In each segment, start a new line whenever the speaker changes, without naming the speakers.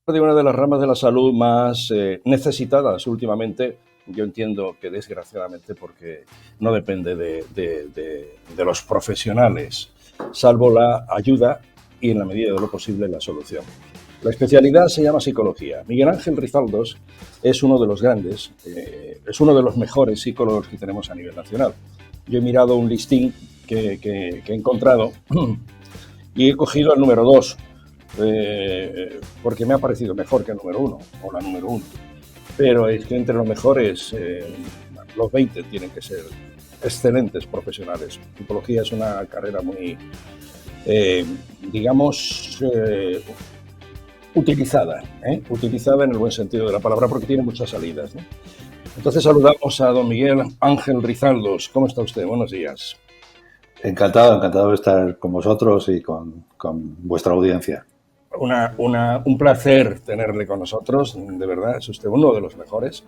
De una de las ramas de la salud más necesitadas últimamente, yo entiendo que desgraciadamente porque no depende de los profesionales, salvo la ayuda y en la medida de lo posible la solución. La especialidad se llama psicología. Miguel Ángel Rizaldos es uno de los grandes, es uno de los mejores psicólogos que tenemos a nivel nacional. Yo he mirado un listín que he encontrado y he cogido el número 2. Porque me ha parecido mejor que el número 1 o la número 1. Pero es que entre los mejores, los 20 tienen que ser excelentes profesionales. Psicología es una carrera muy, digamos, utilizada en el buen sentido de la palabra, porque tiene muchas salidas, ¿no? Entonces saludamos a don Miguel Ángel Rizaldos. ¿Cómo está usted? Buenos días.
Encantado de estar con vosotros y con vuestra audiencia.
Un placer tenerle con nosotros, de verdad, es usted uno de los mejores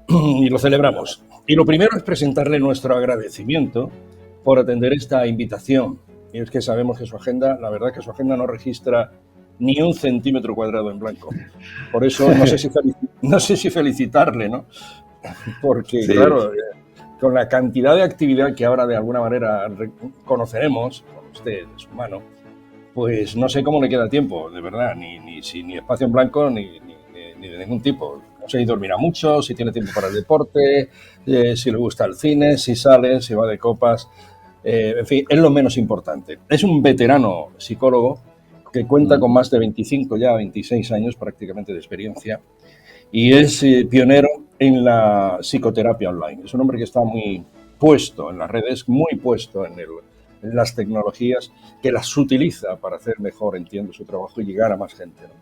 y lo celebramos. Y lo primero es presentarle nuestro agradecimiento por atender esta invitación. Y es que sabemos que su agenda, la verdad que su agenda no registra ni un centímetro cuadrado en blanco. Por eso no sé si felicitarle, ¿no? Porque, sí, claro, con la cantidad de actividad que ahora de alguna manera conoceremos, con usted, de su mano, pues no sé cómo le queda tiempo, de verdad, ni espacio en blanco ni de ningún tipo. No sé si dormirá mucho, si tiene tiempo para el deporte, si le gusta el cine, si sale, si va de copas. En fin, es lo menos importante. Es un veterano psicólogo que cuenta con más de 25, ya 26 años prácticamente de experiencia y es pionero en la psicoterapia online. Es un hombre que está muy puesto en las redes, muy puesto en las tecnologías, que las utiliza para hacer mejor, entiendo, su trabajo y llegar a más gente, ¿no?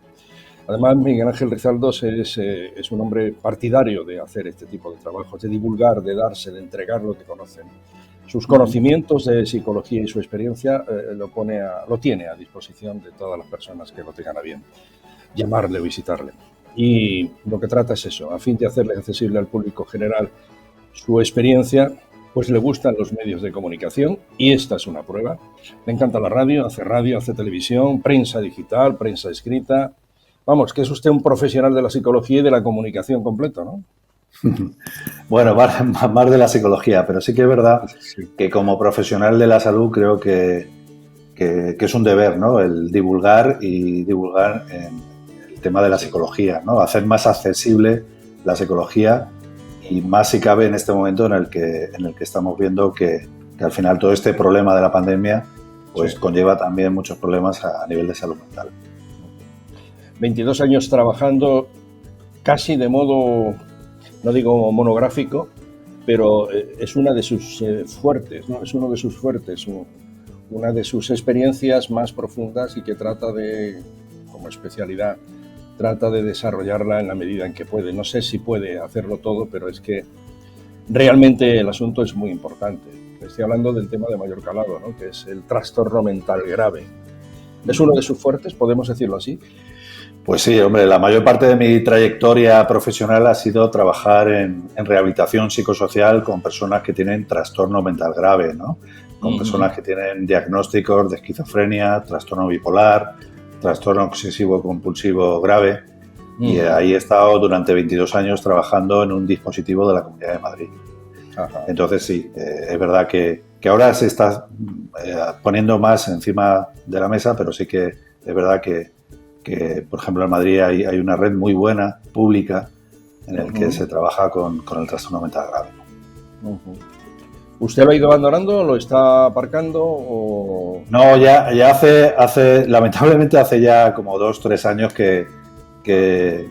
Además, Miguel Ángel Rizaldos es un hombre partidario de hacer este tipo de trabajos, de divulgar, de darse, de entregar lo que conocen. Sus conocimientos de psicología y su experiencia lo tiene a disposición de todas las personas que lo tengan a bien llamarle o visitarle. Y lo que trata es eso, a fin de hacerle accesible al público general su experiencia, pues le gustan los medios de comunicación y esta es una prueba. Le encanta la radio, hace televisión, prensa digital, prensa escrita. Vamos, que es usted un profesional de la psicología y de la comunicación completo, ¿no?
Bueno, más de la psicología, pero sí que es verdad que como profesional de la salud creo que es un deber, ¿no? El divulgar en el tema de la psicología, ¿no? Hacer más accesible la psicología y más si cabe en este momento en el que estamos viendo que al final todo este problema de la pandemia pues conlleva también muchos problemas a nivel de salud mental.
22 años trabajando casi de modo, no digo monográfico, pero es una de sus fuertes, ¿no? Es uno de sus fuertes, una de sus experiencias más profundas y que trata de, como especialidad, trata de desarrollarla en la medida en que puede. No sé si puede hacerlo todo, pero es que realmente el asunto es muy importante. Estoy hablando del tema de mayor calado, ¿no? Que es el trastorno mental grave. ¿Es uno de sus fuertes, podemos decirlo así?
Pues sí, hombre, la mayor parte de mi trayectoria profesional ha sido trabajar en rehabilitación psicosocial con personas que tienen trastorno mental grave, ¿no? Con personas que tienen diagnósticos de esquizofrenia, trastorno bipolar, trastorno obsesivo-compulsivo grave. Y ahí he estado durante 22 años trabajando en un dispositivo de la Comunidad de Madrid. Ajá. Entonces sí, es verdad que ahora se está poniendo más encima de la mesa, pero sí que es verdad que por ejemplo, en Madrid hay una red muy buena, pública, en el que se trabaja con el trastorno mental grave.
¿Usted lo ha ido abandonando? ¿Lo está aparcando? O...
No, ya lamentablemente hace ya como 2-3 años que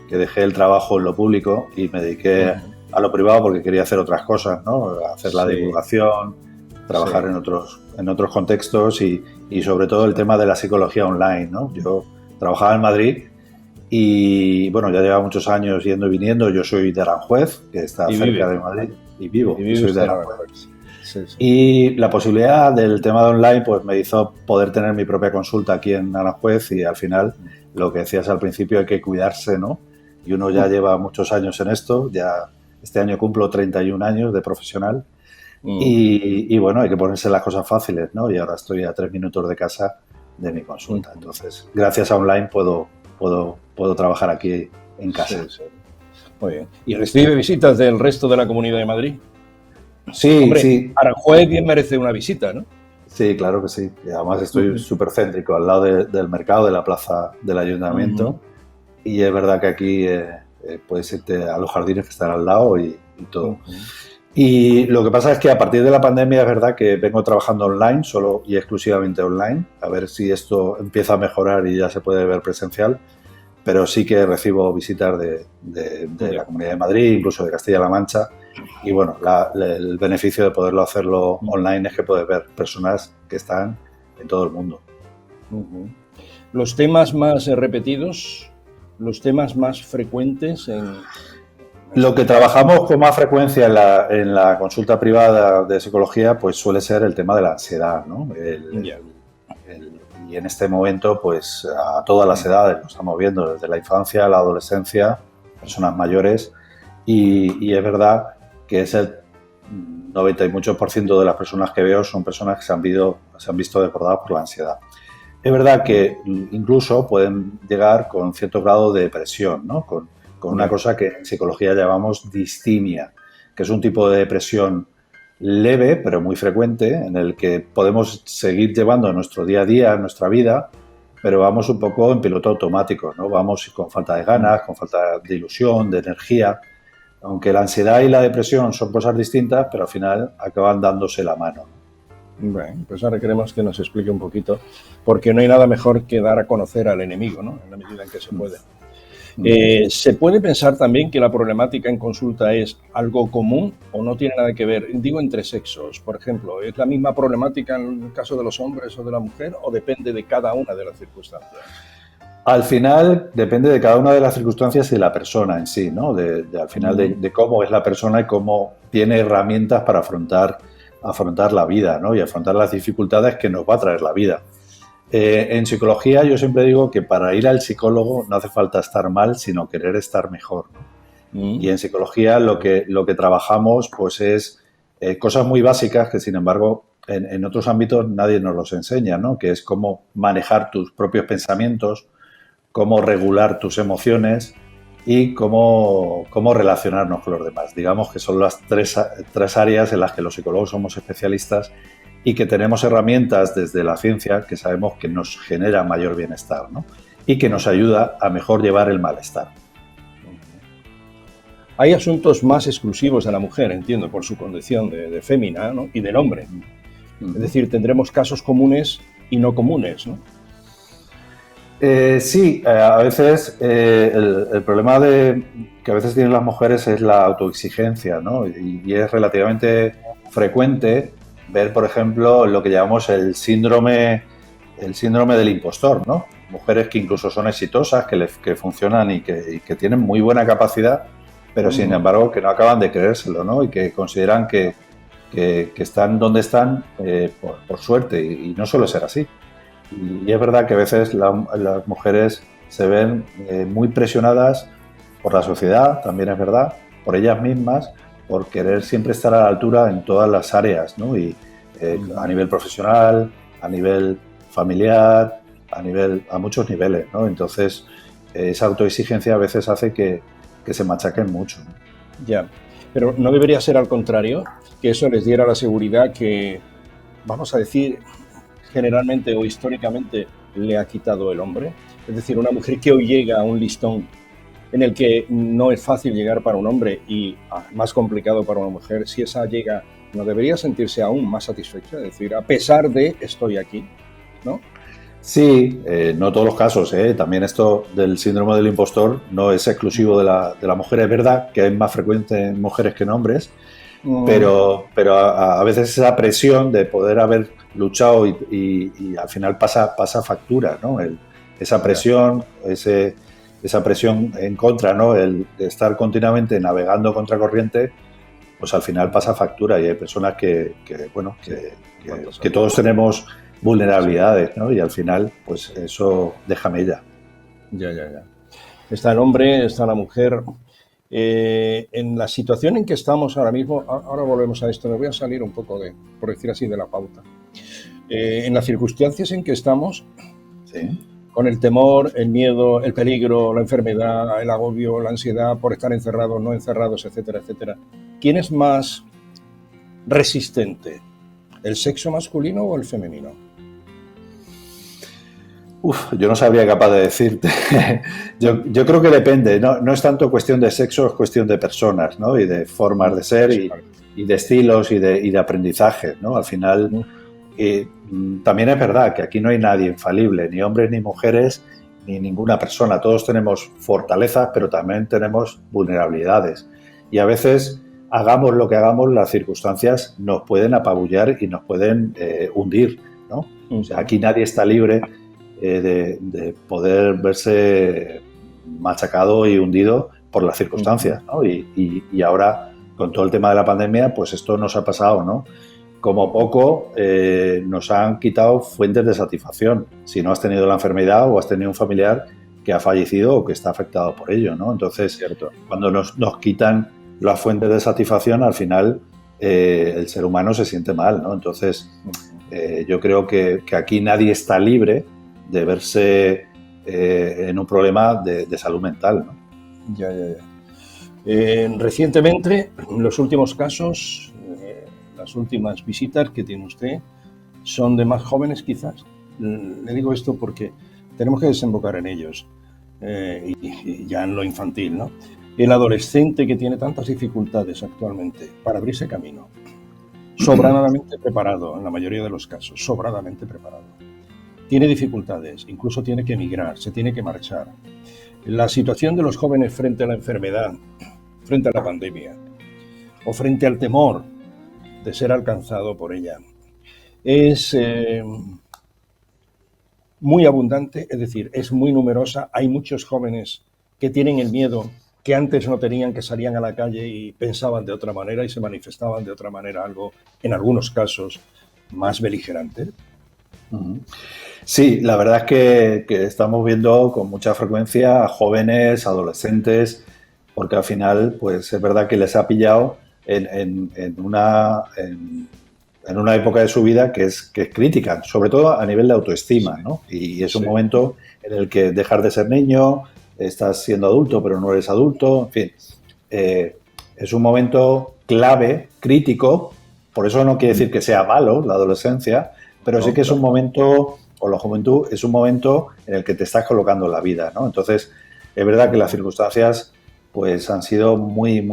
dejé el trabajo en lo público y me dediqué a lo privado porque quería hacer otras cosas, ¿no? Hacer la divulgación, trabajar en otros contextos y sobre todo el tema de la psicología online, ¿no? Yo trabajaba en Madrid y, bueno, ya lleva muchos años yendo y viniendo. Yo soy de Aranjuez, que está cerca de Madrid, y vivo. Soy de Aranjuez. Sí. Y la posibilidad del tema de online pues me hizo poder tener mi propia consulta aquí en Aranjuez y al final, lo que decías al principio, hay que cuidarse, ¿no? Y uno ya lleva muchos años en esto, ya este año cumplo 31 años de profesional y, bueno, hay que ponerse las cosas fáciles, ¿no? Y ahora estoy a 3 minutos de casa de mi consulta. Entonces, gracias a online puedo puedo trabajar aquí en casa.
Sí, sí. Muy bien. ¿Y recibe visitas del resto de la Comunidad de Madrid?
Sí,
Hombre,
sí.
Aranjuez bien merece una visita, ¿no?
Sí, claro que sí. Y además estoy súper céntrico, al lado del mercado, de la plaza del ayuntamiento. Y es verdad que aquí puedes irte a los jardines que están al lado y todo. Y lo que pasa es que a partir de la pandemia es verdad que vengo trabajando online, solo y exclusivamente online, a ver si esto empieza a mejorar y ya se puede ver presencial, pero sí que recibo visitas de la Comunidad de Madrid, incluso de Castilla-La Mancha, y bueno, el beneficio de poderlo hacerlo online es que puedes ver personas que están en todo el mundo.
Los temas más repetidos, los temas más frecuentes en...
Lo que trabajamos con más frecuencia en la consulta privada de psicología pues suele ser el tema de la ansiedad, ¿no? Y en este momento pues a todas las edades lo estamos viendo, desde la infancia, la adolescencia, personas mayores y es verdad que es el 90 y muchos % de las personas que veo son personas que se han visto desbordadas por la ansiedad. Es verdad que incluso pueden llegar con cierto grado de depresión, ¿no? Con una cosa que en psicología llamamos distimia, que es un tipo de depresión leve, pero muy frecuente, en el que podemos seguir llevando nuestro día a día, nuestra vida, pero vamos un poco en piloto automático, ¿no? Vamos con falta de ganas, con falta de ilusión, de energía, aunque la ansiedad y la depresión son cosas distintas, pero al final acaban dándose la mano.
Bueno, pues ahora queremos que nos explique un poquito, porque no hay nada mejor que dar a conocer al enemigo, ¿no? En la medida en que se puede. ¿Se puede pensar también que la problemática en consulta es algo común o no tiene nada que ver? Digo, entre sexos, por ejemplo, ¿es la misma problemática en el caso de los hombres o de la mujer o depende de cada una de las circunstancias?
Al final depende de cada una de las circunstancias y de la persona en sí, ¿no? Al final de cómo es la persona y cómo tiene herramientas para afrontar la vida, ¿no? Y afrontar las dificultades que nos va a traer la vida. En psicología yo siempre digo que para ir al psicólogo no hace falta estar mal, sino querer estar mejor, ¿no? Y en psicología lo que trabajamos pues es cosas muy básicas que sin embargo en otros ámbitos nadie nos los enseña, ¿no? Que es cómo manejar tus propios pensamientos, cómo regular tus emociones y cómo relacionarnos con los demás. Digamos que son las tres áreas en las que los psicólogos somos especialistas y que tenemos herramientas desde la ciencia que sabemos que nos genera mayor bienestar, ¿no? Y que nos ayuda a mejor llevar el malestar.
Hay asuntos más exclusivos de la mujer, entiendo, por su condición de fémina, ¿no? Y del hombre. Es decir, tendremos casos comunes y no comunes, ¿no?
Sí, a veces el problema que a veces tienen las mujeres es la autoexigencia, ¿no? Y es relativamente frecuente ver, por ejemplo, lo que llamamos el síndrome del impostor, ¿no? Mujeres que incluso son exitosas, que funcionan y que tienen muy buena capacidad, pero sin embargo que no acaban de creérselo, ¿no? Y que consideran que están donde están por suerte, y no suele ser así. Y es verdad que a veces las mujeres se ven muy presionadas por la sociedad, también es verdad, por ellas mismas, por querer siempre estar a la altura en todas las áreas, ¿no? Y a nivel profesional, a nivel familiar, a muchos niveles, ¿no? Entonces, esa autoexigencia a veces hace que se machaquen mucho, ¿no?
Ya, pero ¿no debería ser al contrario? Que eso les diera la seguridad que, vamos a decir, generalmente o históricamente le ha quitado el hombre. Es decir, una mujer que hoy llega a un listón en el que no es fácil llegar para un hombre y más complicado para una mujer, si esa llega, ¿no debería sentirse aún más satisfecha? Es decir, a pesar de estoy aquí, ¿no?
Sí, no todos los casos, ¿eh? También esto del síndrome del impostor no es exclusivo de la mujer. Es verdad que es más frecuente en mujeres que en hombres, pero a veces esa presión de poder haber luchado y al final pasa factura, ¿no? Esa presión, esa presión en contra, ¿no? El de estar continuamente navegando contra corriente, pues al final pasa factura y hay personas que todos tenemos vulnerabilidades, ¿no? Y al final, pues eso deja mella.
Ya. Está el hombre, está la mujer. En la situación en que estamos ahora mismo, ahora volvemos a esto, me voy a salir un poco por decir así, de la pauta. En las circunstancias en que estamos,
¿Sí?
con el temor, el miedo, el peligro, la enfermedad, el agobio, la ansiedad por estar encerrados, no encerrados, etcétera, etcétera. ¿Quién es más resistente? ¿El sexo masculino o el femenino?
Yo no sabría capaz de decirte. Yo creo que depende. No es tanto cuestión de sexo, es cuestión de personas, ¿no? Y de formas de ser y de estilos y de aprendizaje, ¿no? Al final, también es verdad que aquí no hay nadie infalible, ni hombres ni mujeres, ni ninguna persona. Todos tenemos fortalezas, pero también tenemos vulnerabilidades. Y a veces, hagamos lo que hagamos, las circunstancias nos pueden apabullar y nos pueden hundir, ¿no? O sea, aquí nadie está libre de poder verse machacado y hundido por las circunstancias, ¿no? Y ahora, con todo el tema de la pandemia, pues esto nos ha pasado, ¿no? Como poco nos han quitado fuentes de satisfacción, si no has tenido la enfermedad o has tenido un familiar que ha fallecido o que está afectado por ello, ¿no? Entonces, cuando nos quitan las fuentes de satisfacción, al final el ser humano se siente mal, ¿no? Entonces, yo creo que aquí nadie está libre de verse en un problema de salud mental, ¿no?
Ya. Recientemente, los últimos casos, las últimas visitas que tiene usted, son de más jóvenes quizás. Le digo esto porque tenemos que desembocar en ellos, y ya en lo infantil, ¿no? El adolescente que tiene tantas dificultades actualmente para abrirse camino, sobradamente preparado, en la mayoría de los casos, sobradamente preparado. Tiene dificultades, incluso tiene que emigrar, se tiene que marchar. La situación de los jóvenes frente a la enfermedad, frente a la pandemia, o frente al temor de ser alcanzado por ella, es muy abundante, es decir, es muy numerosa. Hay muchos jóvenes que tienen el miedo que antes no tenían, que salían a la calle y pensaban de otra manera y se manifestaban de otra manera, algo, en algunos casos, más beligerante.
Sí, la verdad es que estamos viendo con mucha frecuencia a jóvenes, adolescentes, porque al final, pues es verdad que les ha pillado en una época de su vida que es crítica, sobre todo a nivel de autoestima, ¿no? Y es un momento en el que dejas de ser niño, estás siendo adulto, pero no eres adulto, en fin. Es un momento clave, crítico, por eso no quiere decir que sea malo la adolescencia, pero sí que es un momento, o la juventud, es un momento en el que te estás colocando en la vida, ¿no? Entonces, es verdad que las circunstancias pues han sido muy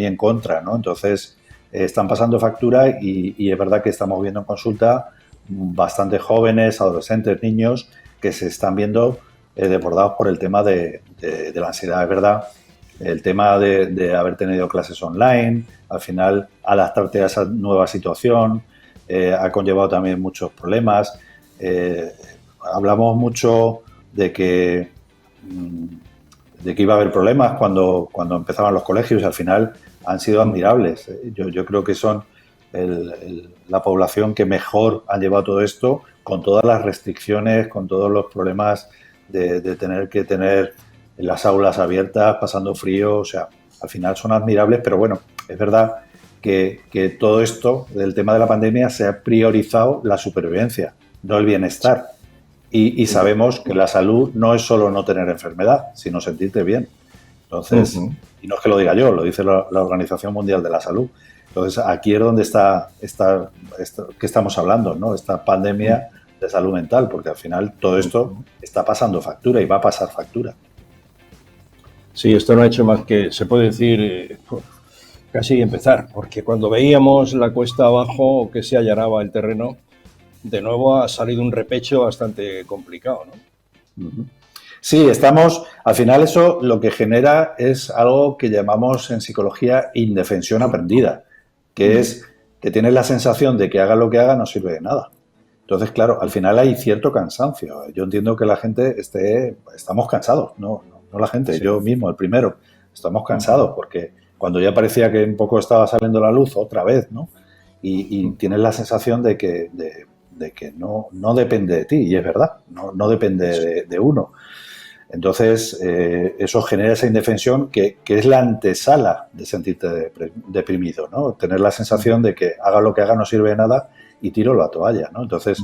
en contra, ¿no? Entonces, están pasando factura y es verdad que estamos viendo en consulta bastante jóvenes, adolescentes, niños que se están viendo desbordados por el tema de la ansiedad. Es verdad, el tema de haber tenido clases online, al final adaptarte a esa nueva situación, ha conllevado también muchos problemas. Hablamos mucho de que iba a haber problemas cuando empezaban los colegios y al final han sido admirables. Yo creo que son la población que mejor han llevado todo esto, con todas las restricciones, con todos los problemas de tener que tener las aulas abiertas, pasando frío. O sea, al final son admirables, pero bueno, es verdad que todo esto del tema de la pandemia se ha priorizado la supervivencia, no el bienestar. Y sabemos que la salud no es solo no tener enfermedad, sino sentirte bien. Entonces, y no es que lo diga yo, lo dice la Organización Mundial de la Salud. Entonces, aquí es donde está que estamos hablando, ¿no? Esta pandemia de salud mental, porque al final todo esto está pasando factura y va a pasar factura.
Sí, esto no ha hecho más que, se puede decir, casi empezar, porque cuando veíamos la cuesta abajo que se allanaba el terreno, de nuevo ha salido un repecho bastante complicado, ¿no?
Sí, al final eso lo que genera es algo que llamamos en psicología indefensión aprendida, que es que tienes la sensación de que haga lo que haga no sirve de nada. Entonces, claro, al final hay cierto cansancio. Yo entiendo que la gente estamos cansados, no la gente, sí. Yo mismo, el primero, estamos cansados porque cuando ya parecía que un poco estaba saliendo la luz otra vez, ¿no? Y tienes la sensación de que no depende de ti, y es verdad, no depende de uno. Entonces, eso genera esa indefensión que es la antesala de sentirte deprimido, ¿no? Tener la sensación de que haga lo que haga no sirve de nada y tiro la toalla, ¿no? Entonces,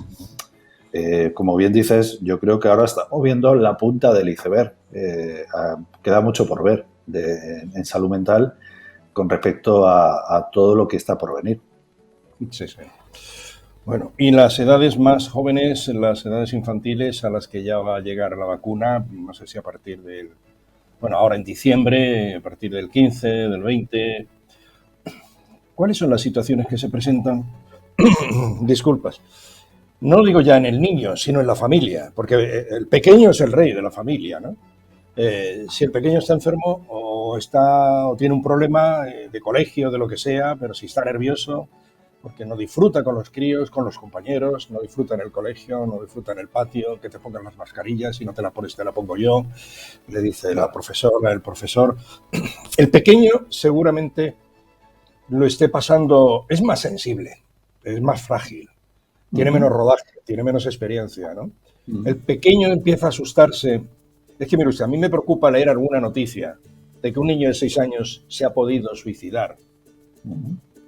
como bien dices, yo creo que ahora estamos viendo la punta del iceberg. Queda mucho por ver en salud mental con respecto a todo lo que está por venir.
Sí, sí. Bueno, y las edades más jóvenes, las edades infantiles a las que ya va a llegar la vacuna, no sé si a partir del, bueno, ahora en diciembre, a partir del 15, del 20, ¿cuáles son las situaciones que se presentan? Disculpas. No digo ya en el niño, sino en la familia, porque el pequeño es el rey de la familia, ¿no? Si el pequeño está enfermo o tiene un problema de colegio, de lo que sea, pero si está nervioso, porque no disfruta con los críos, con los compañeros, no disfruta en el colegio, no disfruta en el patio, que te pongan las mascarillas, si no te la pones te la pongo yo, le dice la profesora, el profesor. El pequeño seguramente lo esté pasando, es más sensible, es más frágil, tiene menos rodaje, tiene menos experiencia, ¿no? El pequeño empieza a asustarse. Es que, mire usted, a mí me preocupa leer alguna noticia de que un niño de 6 años se ha podido suicidar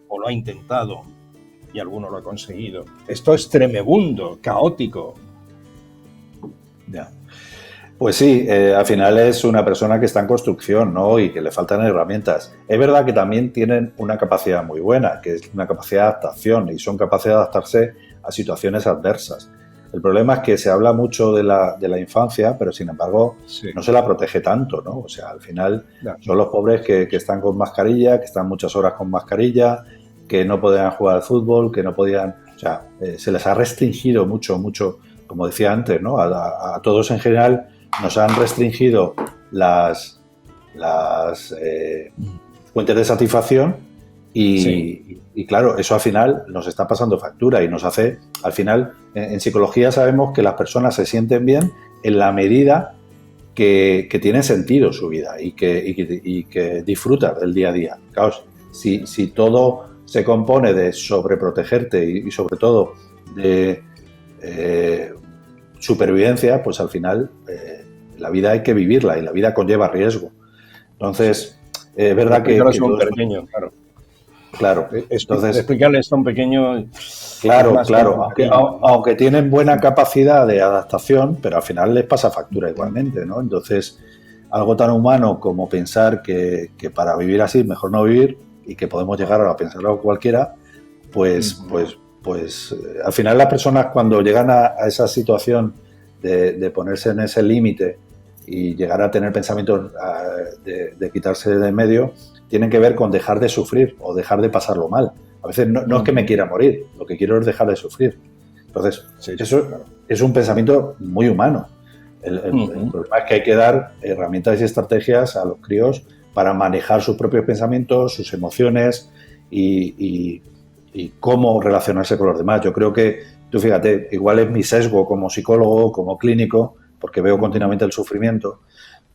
o lo ha intentado y alguno lo ha conseguido. Esto es tremebundo, caótico.
Ya. Pues sí, al final es una persona que está en construcción, ¿no? Y que le faltan herramientas. Es verdad que también tienen una capacidad muy buena, que es una capacidad de adaptación y son capaces de adaptarse a situaciones adversas. El problema es que se habla mucho de la infancia, pero sin embargo no se la protege tanto, ¿no? O sea, al final son los pobres que están con mascarilla, que están muchas horas con mascarilla, que no podían jugar al fútbol, que no podían... O sea, se les ha restringido mucho, como decía antes, ¿no? A todos en general nos han restringido las fuentes de satisfacción y claro, eso al final nos está pasando factura y nos hace, al final, en psicología sabemos que las personas se sienten bien en la medida que tiene sentido su vida y que disfrutas del día a día. Claro, si todo se compone de sobreprotegerte y sobre todo de supervivencia, pues al final la vida hay que vivirla y la vida conlleva riesgo. Entonces, es verdad que
son pequeños, claro.
Claro,
entonces explicarles a un pequeño.
Claro, aunque tienen buena capacidad de adaptación, pero al final les pasa factura igualmente, ¿no? Entonces, algo tan humano como pensar que para vivir así es mejor no vivir y que podemos llegar a pensarlo cualquiera, pues al final las personas cuando llegan a esa situación de ponerse en ese límite y llegar a tener pensamientos de quitarse de en medio, tienen que ver con dejar de sufrir o dejar de pasarlo mal. A veces no es que me quiera morir, lo que quiero es dejar de sufrir. Entonces, eso es un pensamiento muy humano. El problema es que hay que dar herramientas y estrategias a los críos para manejar sus propios pensamientos, sus emociones y cómo relacionarse con los demás. Yo creo que, tú fíjate, igual es mi sesgo como psicólogo, como clínico, porque veo continuamente el sufrimiento,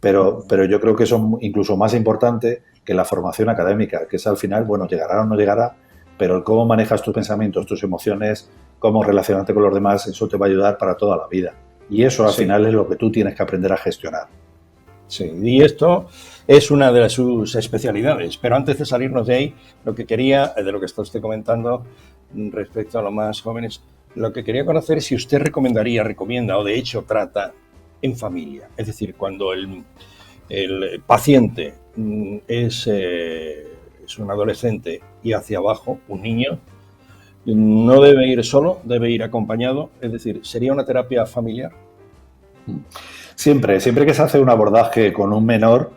pero yo creo que eso es incluso más importante que la formación académica, que es al final, bueno, llegará o no llegará, pero el cómo manejas tus pensamientos, tus emociones, cómo relacionarte con los demás, eso te va a ayudar para toda la vida. Y eso al final es lo que tú tienes que aprender a gestionar.
Sí, y esto es una de sus especialidades. Pero antes de salirnos de ahí, lo que quería, de lo que está usted comentando respecto a los más jóvenes, lo que quería conocer es si usted recomienda o de hecho trata en familia. Es decir, cuando el paciente es un adolescente y hacia abajo, un niño, no debe ir solo, debe ir acompañado. Es decir, ¿sería una terapia familiar?
Siempre que se hace un abordaje con un menor,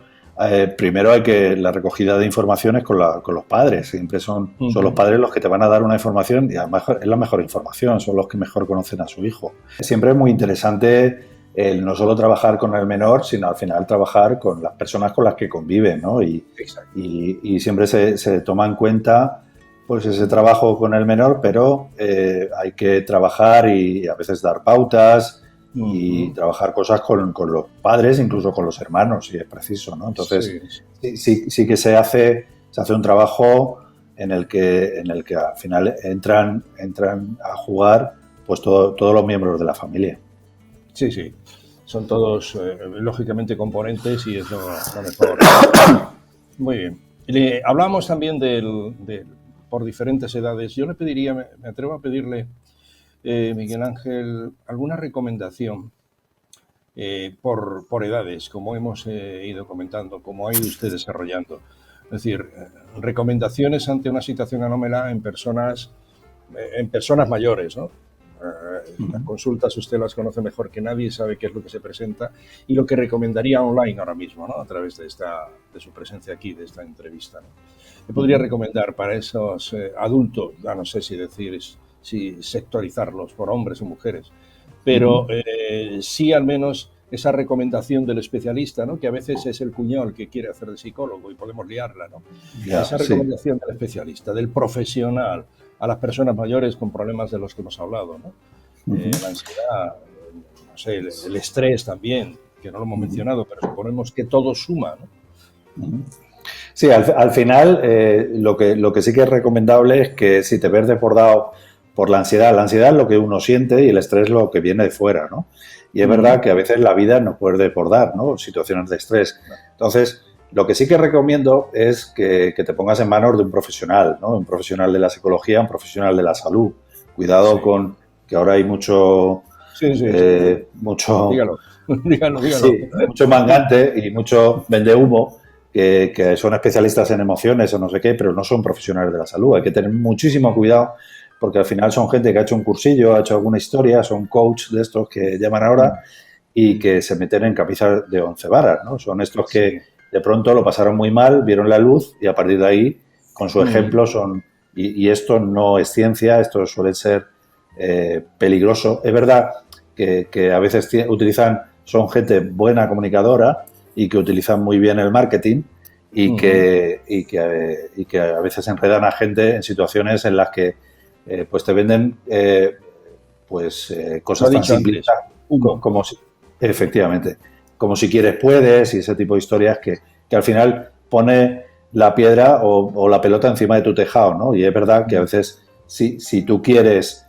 primero hay que la recogida de informaciones con los padres. Siempre son los padres los que te van a dar una información y además es la mejor información, son los que mejor conocen a su hijo. Siempre es muy interesante el no solo trabajar con el menor, sino al final trabajar con las personas con las que conviven, ¿no? Y siempre se toma en cuenta pues ese trabajo con el menor, pero hay que trabajar y a veces dar pautas y trabajar cosas con los padres, incluso con los hermanos, si es preciso, ¿no? Entonces, sí que se hace un trabajo en el que al final entran a jugar pues todos los miembros de la familia.
Sí, sí. Son todos, lógicamente, componentes y es lo mejor. Muy bien. Hablábamos también por diferentes edades. Yo le pediría, me atrevo a pedirle Miguel Ángel, alguna recomendación por edades, como hemos ido comentando, como ha ido usted desarrollando? Es decir, recomendaciones ante una situación anómala en personas mayores, ¿no? Las consultas usted las conoce mejor que nadie, sabe qué es lo que se presenta y lo que recomendaría online ahora mismo, ¿no? A través de su presencia aquí, de esta entrevista, ¿no? ¿Qué podría recomendar para esos adultos? Ya no sé si sectorizarlos por hombres o mujeres, pero sí al menos esa recomendación del especialista, ¿no? Que a veces es el cuñado el que quiere hacer de psicólogo y podemos liarla, ¿no?
Ya,
Esa recomendación del especialista, del profesional, a las personas mayores con problemas de los que hemos hablado, ¿no? La ansiedad, no sé, el estrés también, que no lo hemos mencionado, pero suponemos que todo suma, ¿no?
Sí, al final lo que sí que es recomendable es que si te ves desbordado por la ansiedad es lo que uno siente y el estrés lo que viene de fuera, ¿no? Y es verdad que a veces la vida nos puede desbordar, ¿no? Situaciones de estrés. Entonces, lo que sí que recomiendo es que te pongas en manos de un profesional, ¿no? Un profesional de la psicología, un profesional de la salud. Cuidado con que ahora hay mucho... mucho...
Dígalo.
Sí, mucho mangante y mucho vendehumo que son especialistas en emociones o no sé qué, pero no son profesionales de la salud. Hay que tener muchísimo cuidado porque al final son gente que ha hecho un cursillo, ha hecho alguna historia, son coach de estos que llaman ahora y que se meten en camisas de 11 varas, ¿no? Son estos que de pronto lo pasaron muy mal, vieron la luz y a partir de ahí, con su ejemplo, son... Y esto no es ciencia, esto suele ser peligroso. Es verdad que a veces son gente buena comunicadora y que utilizan muy bien el marketing y que a veces enredan a gente en situaciones en las que pues te venden cosas tan simples como si, efectivamente, como si quieres puedes y ese tipo de historias que al final pone la piedra o la pelota encima de tu tejado, ¿no? Y es verdad que a veces si tú quieres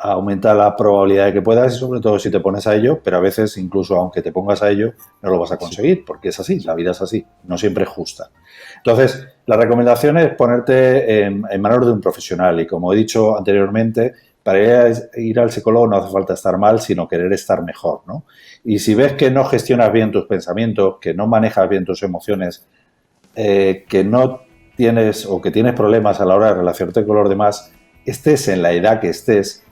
aumenta la probabilidad de que puedas y sobre todo si te pones a ello, pero a veces incluso aunque te pongas a ello no lo vas a conseguir porque es así, la vida es así, no siempre es justa. Entonces, la recomendación es ponerte en manos de un profesional y como he dicho anteriormente, para ir al psicólogo no hace falta estar mal, sino querer estar mejor, ¿no? Y si ves que no gestionas bien tus pensamientos, que no manejas bien tus emociones, que no tienes o que tienes problemas a la hora de relacionarte con los demás, estés en la edad que estés,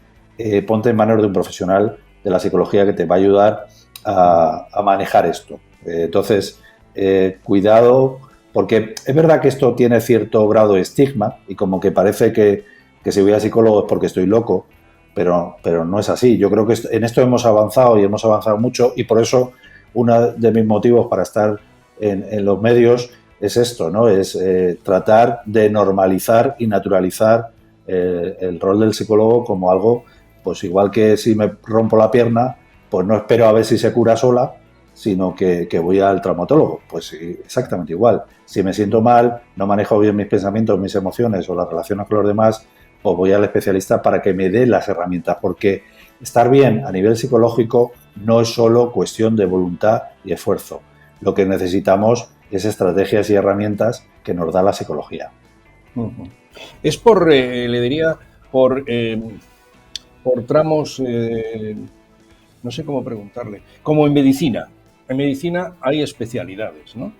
ponte en manos de un profesional de la psicología que te va a ayudar a manejar esto. Entonces, cuidado, porque es verdad que esto tiene cierto grado de estigma y como que parece que si voy a psicólogo es porque estoy loco, pero no es así. Yo creo que en esto hemos avanzado y hemos avanzado mucho y por eso uno de mis motivos para estar en los medios es esto, ¿no? Es tratar de normalizar y naturalizar el rol del psicólogo como algo, pues igual que si me rompo la pierna, pues no espero a ver si se cura sola, sino que voy al traumatólogo. Pues sí, exactamente igual. Si me siento mal, no manejo bien mis pensamientos, mis emociones o las relaciones con los demás, pues voy al especialista para que me dé las herramientas, porque estar bien a nivel psicológico no es solo cuestión de voluntad y esfuerzo. Lo que necesitamos es estrategias y herramientas que nos da la psicología.
Es le diría, por tramos, no sé cómo preguntarle, como en medicina. En medicina hay especialidades, ¿no?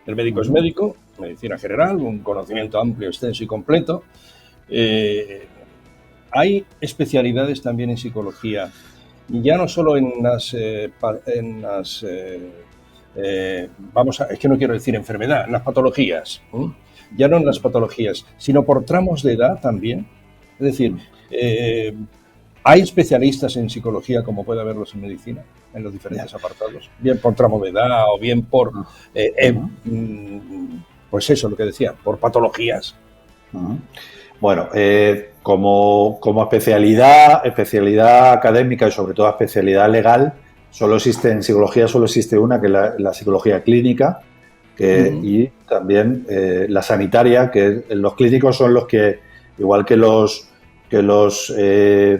El médico es médico, medicina general, un conocimiento amplio, extenso y completo. Hay especialidades también en psicología, y ya no solo es que no quiero decir enfermedad, en las patologías, ya no en las patologías, sino por tramos de edad también. Es decir, hay especialistas en psicología como puede haberlos en medicina, en los diferentes apartados, bien por tramo de edad o bien por, pues eso, lo que decía, por patologías.
Bueno, como especialidad académica y sobre todo especialidad legal, en psicología solo existe una, que es la psicología clínica, y también la sanitaria, que los clínicos son los que, igual que los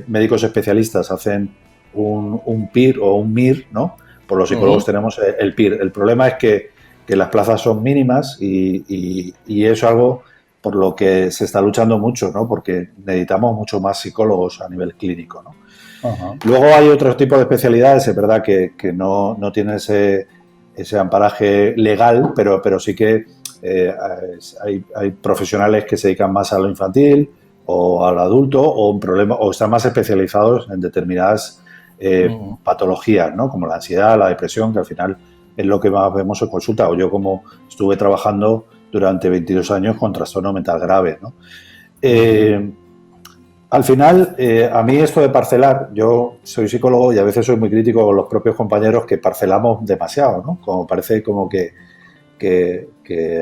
médicos especialistas hacen un PIR o un MIR, ¿no? Por los psicólogos tenemos el PIR. El problema es que las plazas son mínimas y es algo por lo que se está luchando mucho, ¿no? Porque necesitamos mucho más psicólogos a nivel clínico, ¿no?
Ajá.
Luego hay otros tipos de especialidades, es verdad que no tienen ese amparaje legal, pero sí que hay profesionales que se dedican más a lo infantil o al adulto o están más especializados en determinadas patologías, ¿no? Como la ansiedad, la depresión, que al final es lo que más vemos en consulta. O yo, como estuve trabajando durante 22 años con trastorno mental grave, ¿no? Al final, a mí esto de parcelar, yo soy psicólogo y a veces soy muy crítico con los propios compañeros que parcelamos demasiado, ¿no? Como parece como que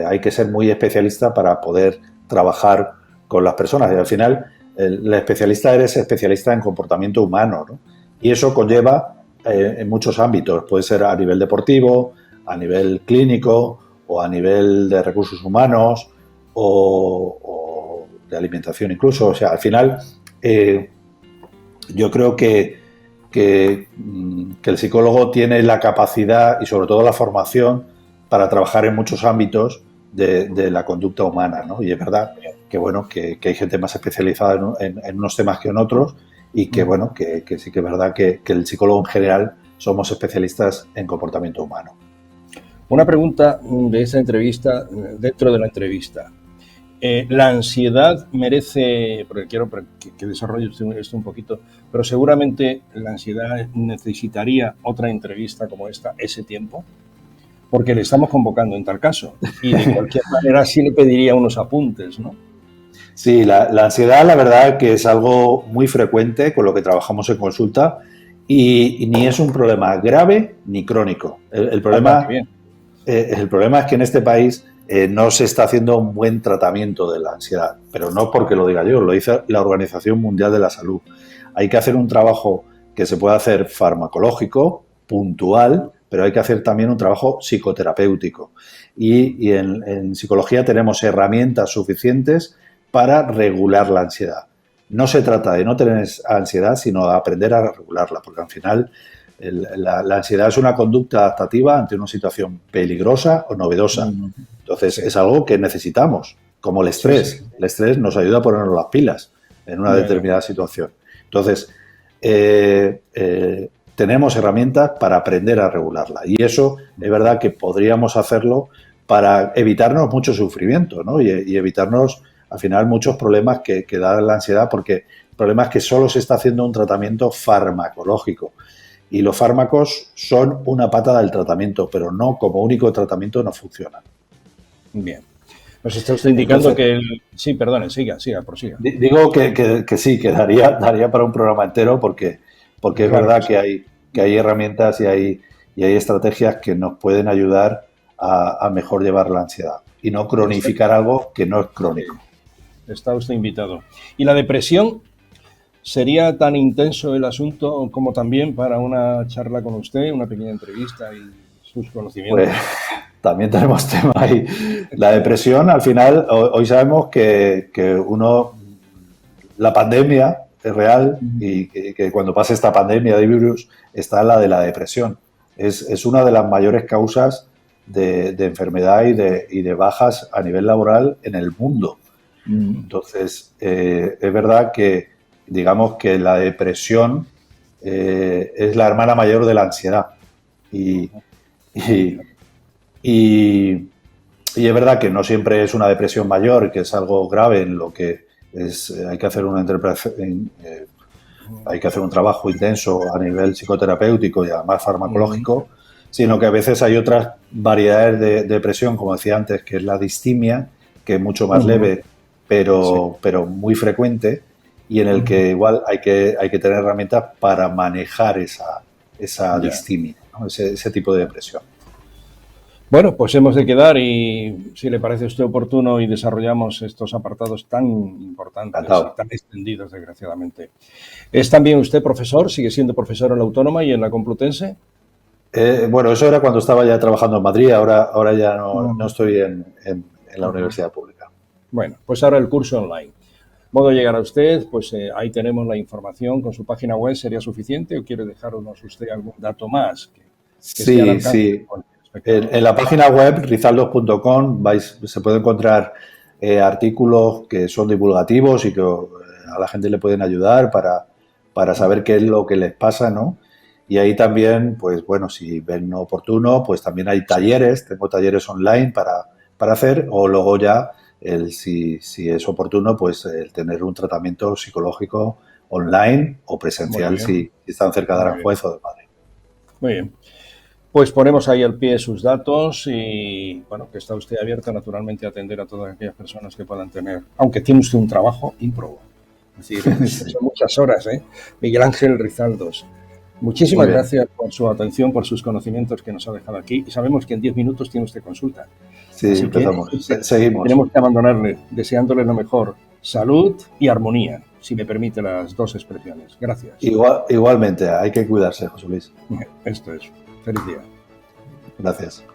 hay que ser muy especialista para poder trabajar con las personas. Y al final, el especialista eres especialista en comportamiento humano, ¿no? Y eso conlleva en muchos ámbitos. Puede ser a nivel deportivo, a nivel clínico o a nivel de recursos humanos o de alimentación incluso. O sea, al final yo creo que el psicólogo tiene la capacidad y sobre todo la formación para trabajar en muchos ámbitos de la conducta humana, ¿no? Y es verdad que, bueno, que hay gente más especializada en unos temas que en otros y que, bueno, que sí que es verdad que el psicólogo en general somos especialistas en comportamiento humano.
Una pregunta de esa entrevista, dentro de la entrevista. La ansiedad merece, porque quiero que desarrolle usted esto un poquito, pero seguramente la ansiedad necesitaría otra entrevista como esta, ese tiempo, porque le estamos convocando en tal caso. Y de cualquier manera sí le pediría unos apuntes, ¿no?
Sí, la ansiedad, la verdad, que es algo muy frecuente con lo que trabajamos en consulta y ni es un problema grave ni crónico. El problema es que en este país no se está haciendo un buen tratamiento de la ansiedad, pero no porque lo diga yo, lo dice la Organización Mundial de la Salud. Hay que hacer un trabajo que se puede hacer farmacológico, puntual, pero hay que hacer también un trabajo psicoterapéutico. Y en psicología tenemos herramientas suficientes para regular la ansiedad. No se trata de no tener ansiedad, sino de aprender a regularla, porque al final la ansiedad es una conducta adaptativa ante una situación peligrosa o novedosa. Entonces, es algo que necesitamos, como el estrés. Sí. El estrés nos ayuda a ponernos las pilas en una determinada situación. Entonces, tenemos herramientas para aprender a regularla. Y eso es verdad que podríamos hacerlo para evitarnos mucho sufrimiento, ¿no? Y evitarnos, al final, muchos problemas que da la ansiedad, porque el problema es que solo se está haciendo un tratamiento farmacológico. Y los fármacos son una pata del tratamiento, pero no como único tratamiento no funcionan. Bien.
Nos está usted indicando que... Sí, perdone, prosiga.
Digo que sí, que daría para un programa entero porque es verdad que hay herramientas y hay estrategias que nos pueden ayudar a mejor llevar la ansiedad y no cronificar algo que no es crónico.
Está usted invitado. ¿Y la depresión? ¿Sería tan intenso el asunto como también para una charla con usted, una pequeña entrevista y sus conocimientos?
Pues también tenemos tema ahí. La depresión, al final, hoy sabemos que la pandemia es real y que cuando pase esta pandemia de virus está la de la depresión. Es una de las mayores causas de enfermedad y de bajas a nivel laboral en el mundo. Entonces, es verdad que digamos que la depresión es la hermana mayor de la ansiedad y es verdad que no siempre es una depresión mayor, que es algo grave en lo que hay que hacer una interpretación, hay que hacer un trabajo intenso a nivel psicoterapéutico y además farmacológico, sino que a veces hay otras variedades de depresión, como decía antes, que es la distimia, que es mucho más leve, pero muy frecuente, y en el que igual hay que tener herramientas para manejar esa distimia, ¿no? ese tipo de depresión.
Bueno, pues hemos de quedar y si le parece a usted oportuno y desarrollamos estos apartados tan importantes y tan extendidos, desgraciadamente. ¿Es también usted profesor? ¿Sigue siendo profesor en la Autónoma y en la Complutense?
Bueno, eso era cuando estaba ya trabajando en Madrid, ahora ya no estoy en la universidad pública.
Bueno, pues ahora el curso online. Modo de llegar a usted, pues ahí tenemos la información con su página web. ¿Sería suficiente o quiere dejarnos usted algún dato más?
Sí. En la página web rizaldos.com se puede encontrar artículos que son divulgativos y que a la gente le pueden ayudar para saber qué es lo que les pasa, ¿no? Y ahí también, pues bueno, si ven oportuno, pues también hay talleres, tengo talleres online para hacer, o luego ya, si es oportuno, pues el tener un tratamiento psicológico online o presencial si están cerca de Aranjuez o de Madrid.
Muy bien. Pues ponemos ahí al pie sus datos y, bueno, que está usted abierto naturalmente a atender a todas aquellas personas que puedan tener, aunque tiene usted un trabajo ímprobo. Es decir, son muchas horas, ¿eh? Miguel Ángel Rizaldos. Muchísimas gracias por su atención, por sus conocimientos que nos ha dejado aquí. Y sabemos que en 10 minutos tiene usted consulta.
Sí,
así
empezamos.
Que,
seguimos.
Tenemos que abandonarle, deseándole lo mejor. Salud y armonía, si me permite las dos expresiones. Gracias.
Igualmente, hay que cuidarse, José Luis.
Esto es. Feliz día.
Gracias.